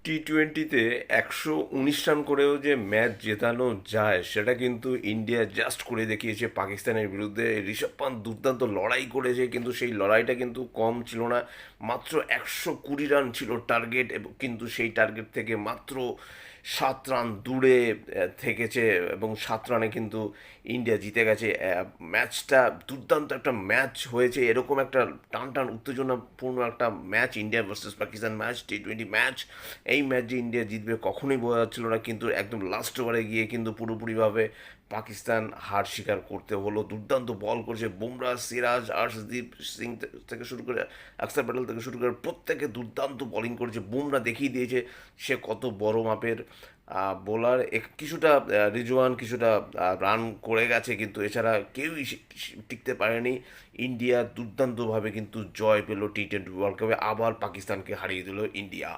টি-20-তে 119 run করেও যে match জেতানো যায় সেটা কিন্তু ইন্ডিয়া জাস্ট করে দেখিয়েছে পাকিস্তানের বিরুদ্ধে। ঋষভ পান্ত দুর্দান্ত লড়াই করেছে, কিন্তু সেই লড়াইটা কিন্তু কম ছিল না। মাত্র 120 রান ছিল টার্গেট, এবং কিন্তু সেই টার্গেট থেকে মাত্র 7 রান দূরে থেকেছে, এবং 7 রানে কিন্তু ইন্ডিয়া জিতে গেছে ম্যাচটা। দুর্দান্ত একটা ম্যাচ হয়েছে, এরকম একটা টান টান উত্তেজনাপূর্ণ একটা match, India versus Pakistan match, টি-20 ম্যাচ। এই ম্যাচ যে ইন্ডিয়া জিতবে কখনোই বোঝা যাচ্ছিল না, কিন্তু একদম লাস্ট ওভারে গিয়ে কিন্তু পুরোপুরিভাবে পাকিস্তান হার স্বীকার করতে হলো। দুর্দান্ত বল করেছে বুমরা, সিরাজ, আর্শদীপ সিং থেকে শুরু করে অক্ষর প্যাটেল থেকে শুরু করে প্রত্যেকে দুর্দান্ত বোলিং করেছে। বুমরা দেখিয়ে দিয়েছে সে কত বড় মাপের বোলার। কিছুটা রিজওয়ান কিছুটা রান করে গেছে, কিন্তু এছাড়া কেউই টিকতে পারেনি। ইন্ডিয়া দুর্দান্তভাবে কিন্তু জয় পেল টি-20 ওয়ার্ল্ড কাপে, আবার পাকিস্তানকে হারিয়ে দিল ইন্ডিয়া।